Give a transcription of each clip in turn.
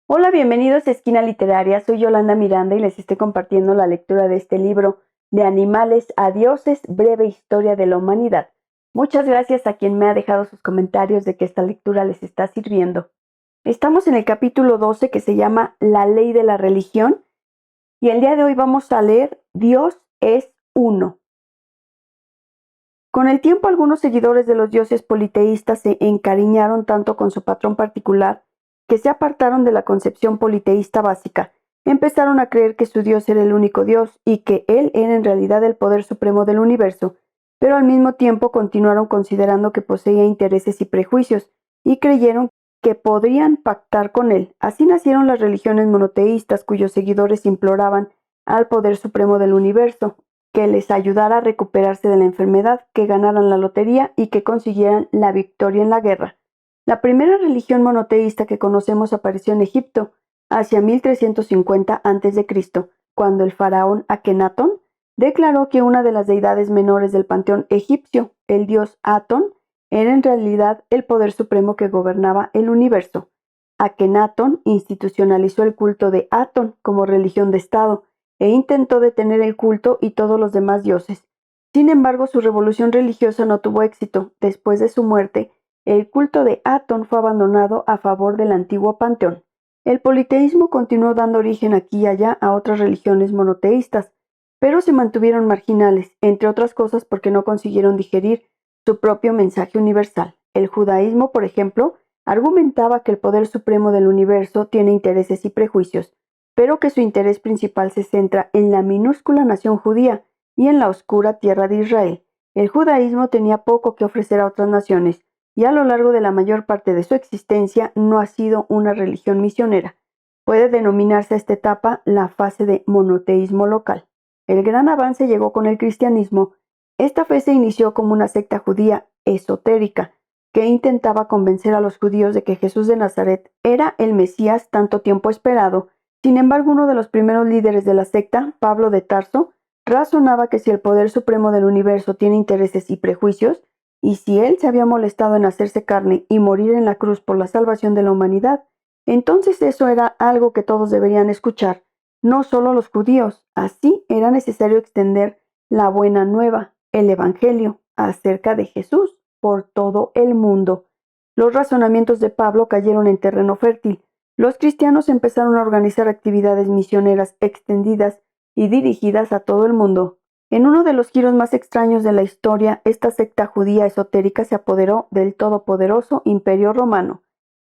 Hola, bienvenidos a Esquina Literaria. Soy Yolanda Miranda y les estoy compartiendo la lectura de este libro, De animales a dioses, breve historia de la humanidad. Muchas gracias a quien me ha dejado sus comentarios de que esta lectura les está sirviendo. Estamos en el capítulo 12 que se llama La ley de la religión y el día de hoy vamos a leer Dios es uno. Con el tiempo, algunos seguidores de los dioses politeístas se encariñaron tanto con su patrón particular que se apartaron de la concepción politeísta básica. Empezaron a creer que su Dios era el único Dios y que Él era en realidad el poder supremo del universo, pero al mismo tiempo continuaron considerando que poseía intereses y prejuicios, y creyeron que podrían pactar con Él. Así nacieron las religiones monoteístas, cuyos seguidores imploraban al poder supremo del universo que les ayudara a recuperarse de la enfermedad, que ganaran la lotería y que consiguieran la victoria en la guerra. La primera religión monoteísta que conocemos apareció en Egipto hacia 1350 a.C., cuando el faraón Akenatón declaró que una de las deidades menores del panteón egipcio, el dios Atón, era en realidad el poder supremo que gobernaba el universo. Akenatón institucionalizó el culto de Atón como religión de Estado e intentó detener el culto y todos los demás dioses. Sin embargo, su revolución religiosa no tuvo éxito. Después de su muerte, el culto de Atón fue abandonado a favor del antiguo panteón. El politeísmo continuó dando origen aquí y allá a otras religiones monoteístas, pero se mantuvieron marginales, entre otras cosas porque no consiguieron digerir su propio mensaje universal. El judaísmo, por ejemplo, argumentaba que el poder supremo del universo tiene intereses y prejuicios, pero que su interés principal se centra en la minúscula nación judía y en la oscura tierra de Israel. El judaísmo tenía poco que ofrecer a otras naciones, y a lo largo de la mayor parte de su existencia no ha sido una religión misionera. Puede denominarse a esta etapa la fase de monoteísmo local. El gran avance llegó con el cristianismo. Esta fe se inició como una secta judía esotérica que intentaba convencer a los judíos de que Jesús de Nazaret era el Mesías tanto tiempo esperado. Sin embargo, uno de los primeros líderes de la secta, Pablo de Tarso, razonaba que si el poder supremo del universo tiene intereses y prejuicios, y si él se había molestado en hacerse carne y morir en la cruz por la salvación de la humanidad, entonces eso era algo que todos deberían escuchar, no solo los judíos. Así era necesario extender la buena nueva, el Evangelio, acerca de Jesús por todo el mundo. Los razonamientos de Pablo cayeron en terreno fértil. Los cristianos empezaron a organizar actividades misioneras extendidas y dirigidas a todo el mundo. En uno de los giros más extraños de la historia, esta secta judía esotérica se apoderó del todopoderoso Imperio Romano.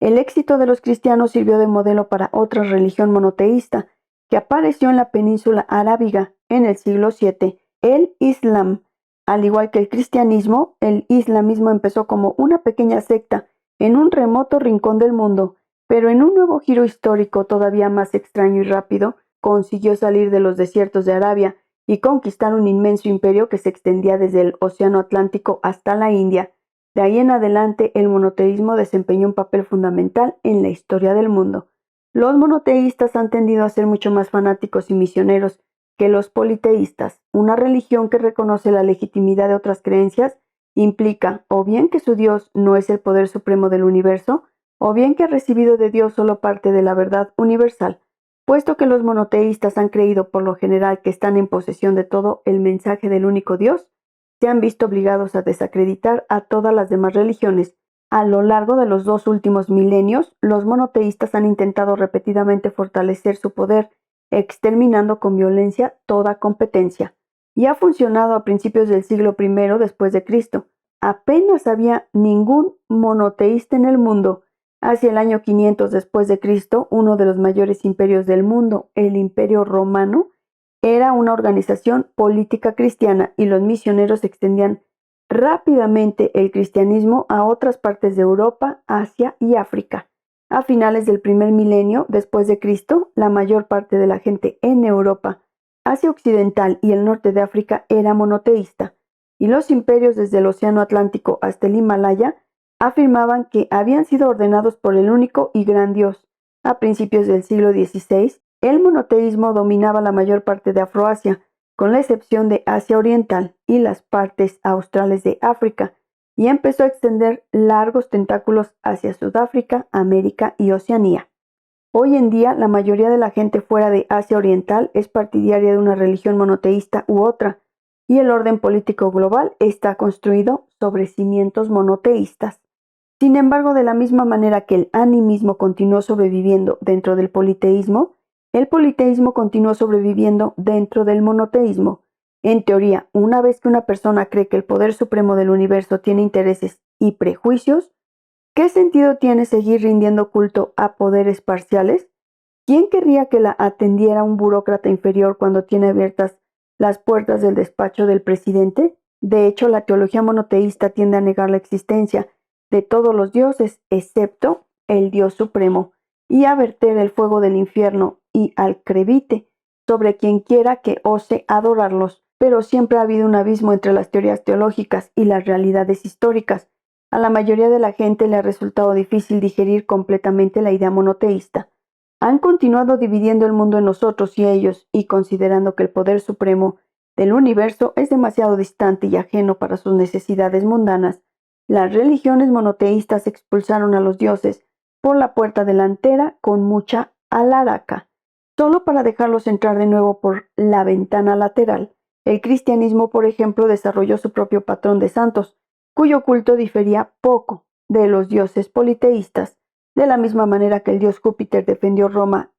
El éxito de los cristianos sirvió de modelo para otra religión monoteísta que apareció en la península arábiga en el siglo VII, el Islam. Al igual que el cristianismo, el islamismo empezó como una pequeña secta en un remoto rincón del mundo, pero en un nuevo giro histórico todavía más extraño y rápido, consiguió salir de los desiertos de Arabia y conquistar un inmenso imperio que se extendía desde el Océano Atlántico hasta la India. De ahí en adelante, el monoteísmo desempeñó un papel fundamental en la historia del mundo. Los monoteístas han tendido a ser mucho más fanáticos y misioneros que los politeístas. Una religión que reconoce la legitimidad de otras creencias implica o bien que su Dios no es el poder supremo del universo, o bien que ha recibido de Dios solo parte de la verdad universal. Puesto que los monoteístas han creído por lo general que están en posesión de todo el mensaje del único Dios, se han visto obligados a desacreditar a todas las demás religiones. A lo largo de los 2 últimos milenios, los monoteístas han intentado repetidamente fortalecer su poder, exterminando con violencia toda competencia. Y ha funcionado a principios del siglo I después de Cristo. Apenas había ningún monoteísta en el mundo. Hacia el año 500 después de Cristo, uno de los mayores imperios del mundo, el Imperio Romano, era una organización política cristiana y los misioneros extendían rápidamente el cristianismo a otras partes de Europa, Asia y África. A finales del primer milenio después de Cristo, la mayor parte de la gente en Europa, Asia Occidental y el norte de África era monoteísta, y los imperios desde el Océano Atlántico hasta el Himalaya afirmaban que habían sido ordenados por el único y gran Dios. A principios del siglo XVI, el monoteísmo dominaba la mayor parte de Afroasia, con la excepción de Asia Oriental y las partes australes de África, y empezó a extender largos tentáculos hacia Sudáfrica, América y Oceanía. Hoy en día, la mayoría de la gente fuera de Asia Oriental es partidaria de una religión monoteísta u otra, y el orden político global está construido sobre cimientos monoteístas. Sin embargo, de la misma manera que el animismo continuó sobreviviendo dentro del politeísmo, el politeísmo continuó sobreviviendo dentro del monoteísmo. En teoría, una vez que una persona cree que el poder supremo del universo tiene intereses y prejuicios, ¿qué sentido tiene seguir rindiendo culto a poderes parciales? ¿Quién querría que la atendiera un burócrata inferior cuando tiene abiertas las puertas del despacho del presidente? De hecho, la teología monoteísta tiende a negar la existencia de todos los dioses, excepto el Dios supremo, y a verter el fuego del infierno y al crevite sobre quien quiera que ose adorarlos. Pero siempre ha habido un abismo entre las teorías teológicas y las realidades históricas. A la mayoría de la gente le ha resultado difícil digerir completamente la idea monoteísta. Han continuado dividiendo el mundo en nosotros y ellos, y considerando que el poder supremo del universo es demasiado distante y ajeno para sus necesidades mundanas. Las religiones monoteístas expulsaron a los dioses por la puerta delantera con mucha alaraca, solo para dejarlos entrar de nuevo por la ventana lateral. El cristianismo, por ejemplo, desarrolló su propio patrón de santos, cuyo culto difería poco de los dioses politeístas, de la misma manera que el dios Júpiter defendió Roma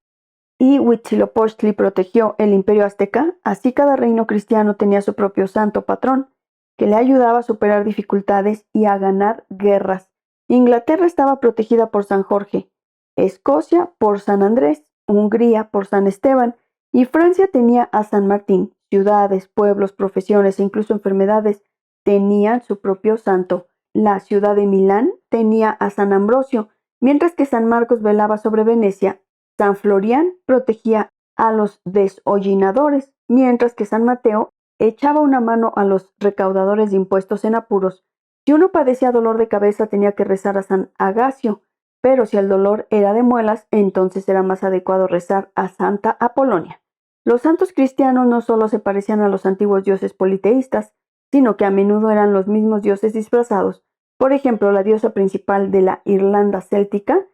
y Huitzilopochtli protegió el imperio azteca. Así cada reino cristiano tenía su propio santo patrón, que le ayudaba a superar dificultades y a ganar guerras. Inglaterra estaba protegida por San Jorge, Escocia por San Andrés, Hungría por San Esteban, y Francia tenía a San Martín. Ciudades, pueblos, profesiones e incluso enfermedades tenían su propio santo. La ciudad de Milán tenía a San Ambrosio, mientras que San Marcos velaba sobre Venecia. San Florián protegía a los deshollinadores, mientras que San Mateo echaba una mano a los recaudadores de impuestos en apuros. Si uno padecía dolor de cabeza tenía que rezar a San Agasio, pero si el dolor era de muelas, entonces era más adecuado rezar a Santa Apolonia. Los santos cristianos no solo se parecían a los antiguos dioses politeístas, sino que a menudo eran los mismos dioses disfrazados. Por ejemplo, la diosa principal de la Irlanda céltica,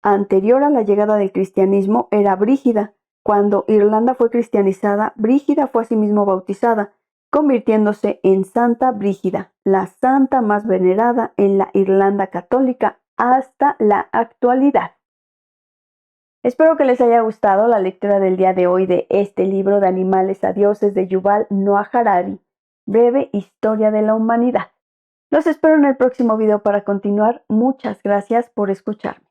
anterior a la llegada del cristianismo, era Brígida. Cuando Irlanda fue cristianizada, Brígida fue asimismo bautizada, convirtiéndose en Santa Brígida, la santa más venerada en la Irlanda católica hasta la actualidad. Espero que les haya gustado la lectura del día de hoy de este libro de Animales a Dioses de Yuval Noah Harari, Breve Historia de la Humanidad. Los espero en el próximo video para continuar. Muchas gracias por escucharme.